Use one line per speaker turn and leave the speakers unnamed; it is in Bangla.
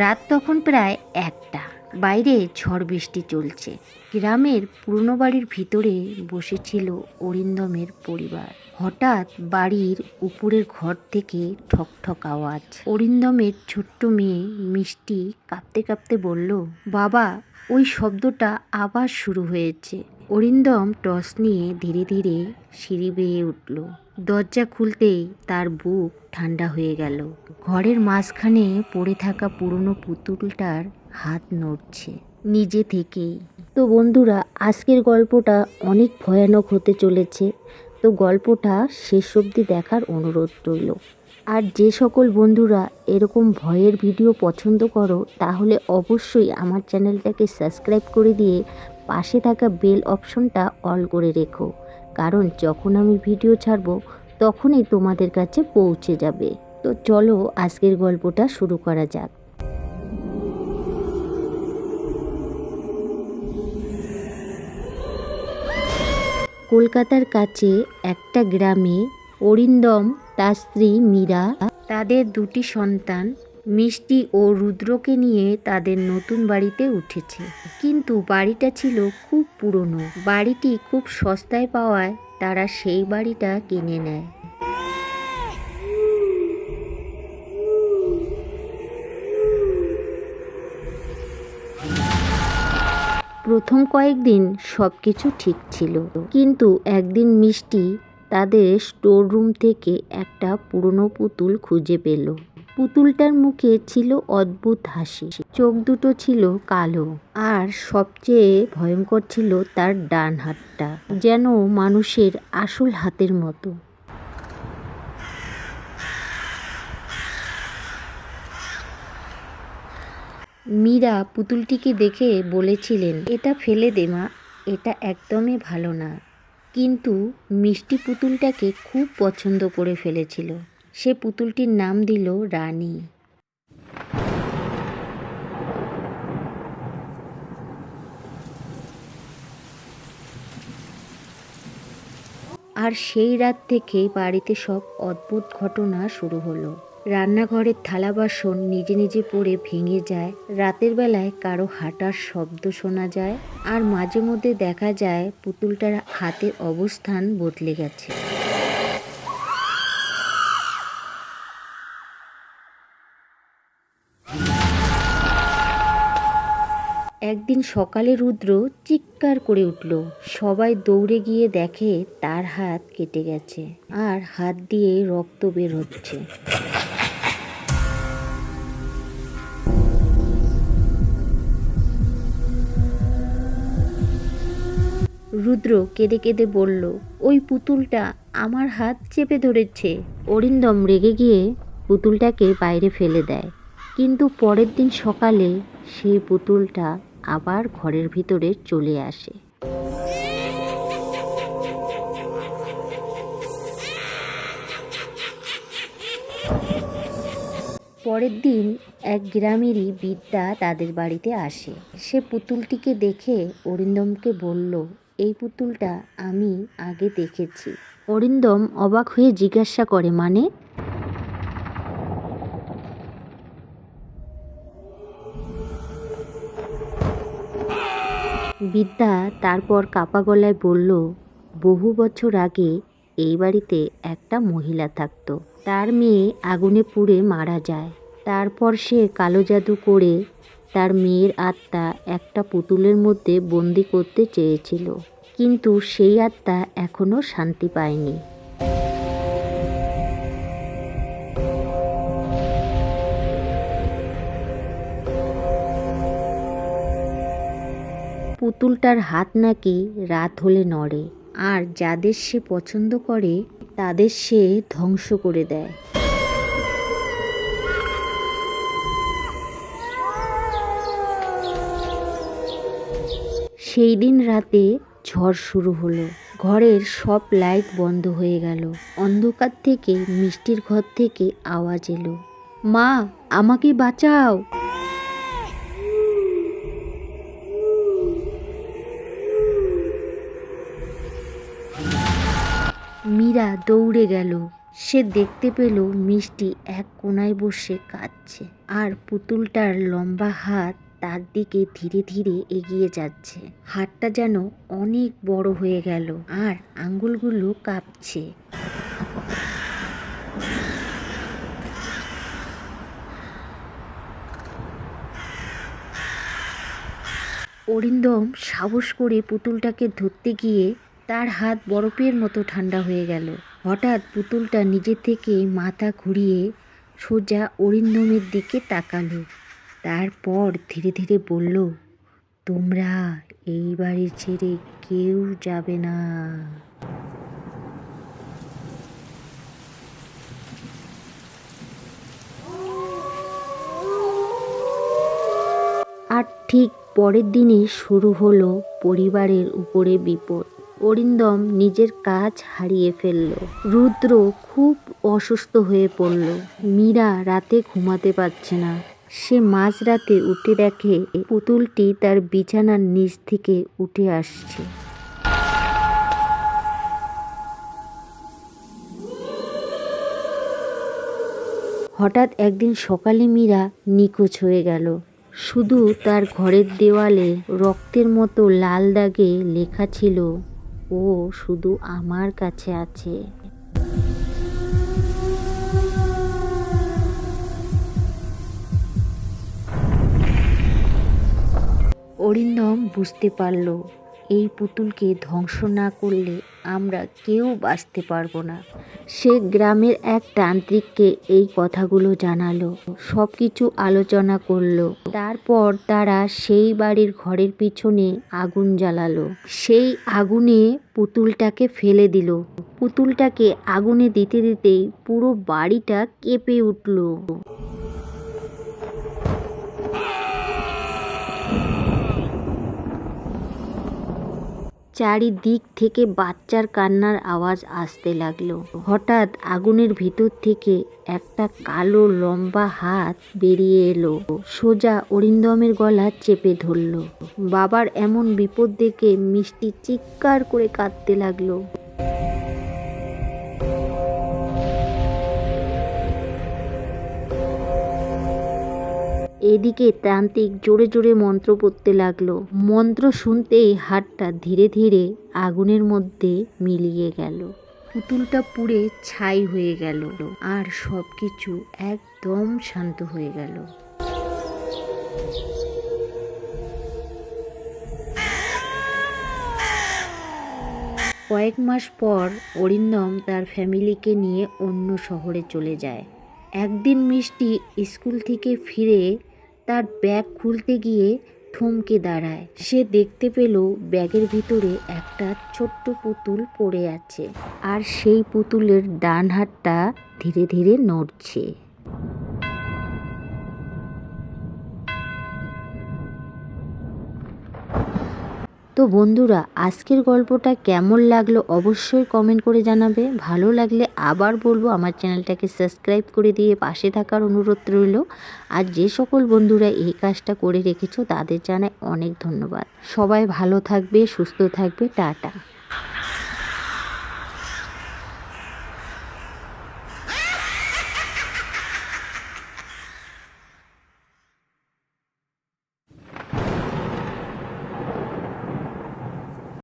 রাত তখন প্রায় 1টা। বাইরে ঝড় বৃষ্টি চলছে। গ্রামের পুরনো বাড়ির ভিতরে বসেছিল অরিন্দমের পরিবার। হঠাৎ বাড়ির উপরের ঘর থেকে ঠক ঠক আওয়াজ। অরিন্দমের ছোট্ট মেয়ে মিষ্টি কাঁপতে কাঁপতে বলল, বাবা, ওই শব্দটা আবার শুরু হয়েছে। অরিন্দম টর্চ নিয়ে ধীরে ধীরে সিঁড়ি বেয়ে উঠল। দরজা খুলতেই তার বুক ঠান্ডা হয়ে গেল। ঘরের মাঝখানে পড়ে থাকা পুরনো পুতুলটার হাত নড়ছে নিজে থেকেই। তো বন্ধুরা, আজকের গল্পটা অনেক ভয়ানক হতে চলেছে। তো গল্পটা শেষ অবধি দেখার অনুরোধ রইল। আর যে সকল বন্ধুরা এরকম ভয়ের ভিডিও পছন্দ করো, তাহলে অবশ্যই আমার চ্যানেলটাকে সাবস্ক্রাইব করে দিয়ে পাশে থাকা বেল অপশনটা অল করে রেখো, কারণ যখন আমি ভিডিও ছাড়বো তখনই তোমাদের কাছে পৌঁছে যাবে। তো চলো আজকের গল্পটা শুরু করা যাক। কলকাতার কাছে একটা গ্রামে অরিন্দম, তার স্ত্রী মীরা, তাদের 2টি সন্তান মিষ্টি ও রুদ্রকে নিয়ে তাদের নতুন বাড়িতে উঠেছে। কিন্তু বাড়িটা ছিল খুব পুরনো। বাড়িটি খুব সস্তায় পাওয়ায় তারা সেই বাড়িটা কিনে নেয়। প্রথম কয়েকদিন সব কিছু ঠিক ছিল, কিন্তু একদিন মিষ্টি তাদের স্টোর রুম থেকে একটা পুরনো পুতুল খুঁজে পেল। পুতুলটার মুখে ছিল অদ্ভুত হাসি, চোখ দুটো ছিল কালো, আর সবচেয়ে ভয়ঙ্কর ছিল তার ডান হাতটা, যেন মানুষের আসল হাতের মতো। মীরা পুতুলটিকে দেখে বলেছিলেন, এটা ফেলে দে মা, এটা একদমই ভালো না। কিন্তু মিষ্টি পুতুলটাকে খুব পছন্দ করে ফেলেছিল। সে পুতুলটির নাম দিল রানী। আর সেই রাত থেকে বাড়িতে সব অদ্ভুত ঘটনা শুরু হলো। রান্নাঘরের থালা বাসন নিজে নিজে পড়ে ভেঙে যায়, রাতের বেলায় কারো হাঁটার শব্দ শোনা যায়, আর মাঝে মধ্যে দেখা যায় পুতুলটার হাতের অবস্থান বদলে গেছে। একদিন সকালে রুদ্র চিৎকার করে উঠল। সবাই দৌড়ে গিয়ে দেখে তার হাত কেটে গেছে, আর হাত দিয়ে রক্ত বের হচ্ছে। রুদ্র কেঁদে কেঁদে বলল, ওই পুতুলটা আমার হাত চেপে ধরেছে। অরিন্দম রেগে গিয়ে পুতুলটাকে বাইরে ফেলে দেয়, কিন্তু পরের দিন সকালে সেই পুতুলটা আবার ঘরের ভিতরে চলে আসে। পরের দিন এক গ্রামেরই বিদ্যা তাদের বাড়িতে আসে। সে পুতুলটিকে দেখে অরিন্দমকে বলল, এই পুতুলটা আমি আগে দেখেছি। অরিন্দম অবাক হয়ে জিজ্ঞাসা করে, মানে? বিদ্যা তারপর কাপা গলায় বলল, বহু বছর আগে এই বাড়িতে একটা মহিলা থাকতো। তার মেয়ে আগুনে পুড়ে মারা যায়। তারপর সে কালো জাদু করে তার মেয়ের আত্মা একটা পুতুলের মধ্যে বন্দি করতে চেয়েছিল, কিন্তু সেই আত্মা এখনো শান্তি পায়নি। পুতুলটার হাত নাকি রাত হলে নড়ে, আর যাদের সে পছন্দ করে তাদের সে ধ্বংস করে দেয়। সেই দিন রাতে ঝড় শুরু হলো। ঘরের সব লাইট বন্ধ হয়ে গেল। অন্ধকার থেকে মিষ্টির ঘর থেকে আওয়াজ এলো, মা, আমাকে বাঁচাও। মীরা দৌড়ে গেল, সে দেখতে পেল মিষ্টি এক কোনায় বসে কাঁদছে, আর পুতুলটার লম্বা হাত তার দিকে ধীরে ধীরে এগিয়ে যাচ্ছে। হাতটা যেন অনেক বড় হয়ে গেল আর আঙ্গুলগুলো কাঁপছে। অরিন্দম সাহস করে পুতুলটাকে ধরতে গিয়ে তার হাত বরফের মতো ঠান্ডা হয়ে গেল। হঠাৎ পুতুলটা নিজে থেকে মাথা ঘুরিয়ে সোজা অরিন্দমের দিকে তাকালো। তারপর ধীরে ধীরে বলল, তোমরা এই বাড়ি ছেড়ে কেউ যাবে না। আর ঠিক পরের দিনই শুরু হলো পরিবারের উপরে বিপদ। অরিন্দম নিজের কাজ হারিয়ে ফেলল। রুদ্র খুব অসুস্থ হয়ে পড়ল। মীরা রাতে ঘুমাতে পারছে না। সে মাঝরাতে উঠে দেখে পুতুলটি তার বিছানার নিচ থেকে উঠে আসছে। হঠাৎ একদিন সকালে মীরা নিখোঁজ হয়ে গেল। শুধু তার ঘরের দেওয়ালে রক্তের মতো লাল দাগে লেখা ছিল, ও শুধু আমার কাছে আছে। অরিন্দম বুঝতে পারল, এই পুতুলকে ধ্বংস না করলে আমরা কেউ বাঁচতে পারবো না। সে গ্রামের এক তান্ত্রিককে এই কথাগুলো জানালো, সব কিছু আলোচনা করলো। তারপর তারা সেই বাড়ির ঘরের পিছনে আগুন জ্বালালো। সেই আগুনে পুতুলটাকে ফেলে দিল। পুতুলটাকে আগুনে দিতে দিতেই পুরো বাড়িটা কেঁপে উঠল। চারিদিক থেকে বাচ্চার কান্নার আওয়াজ আসতে লাগলো। হঠাৎ আগুনের ভিতর থেকে একটা কালো লম্বা হাত বেরিয়ে এলো, সোজা অরিন্দমের গলা চেপে ধরলো। বাবার এমন বিপদ দেখে মিষ্টি চিৎকার করে কাঁদতে লাগলো। এদিকে তান্ত্রিক জোরে জোরে মন্ত্র পড়তে লাগলো। মন্ত্র শুনতেই হাতটা ধীরে ধীরে আগুনের মধ্যে মিলিয়ে গেল। পুতুলটা পুড়ে ছাই হয়ে গেল আর সবকিছু একদম শান্ত হয়ে গেল। কয়েক মাস পর অরিন্দম তার ফ্যামিলিকে নিয়ে অন্য শহরে চলে যায়। একদিন মিষ্টি স্কুল থেকে ফিরে তার ব্যাগ খুলতে গিয়ে থমকে দাঁড়ায়। সে দেখতে পেল ব্যাগের ভিতরে একটা ছোট্ট পুতুল পড়ে আছে, আর সেই পুতুলের ডান হাতটা ধীরে ধীরে নড়ছে। তো বন্ধুরা, আজকের গল্পটা কেমন লাগলো অবশ্যই কমেন্ট করে জানাবে। ভালো লাগলে আবার বলবো, আমার চ্যানেলটাকে সাবস্ক্রাইব করে দিয়ে পাশে থাকার অনুরোধ রইল। আর যে সকল বন্ধুরা এই কাজটা করে রেখেছো তাদের জানাই অনেক ধন্যবাদ। সবাই ভালো থাকবে, সুস্থ থাকবে। টাটা।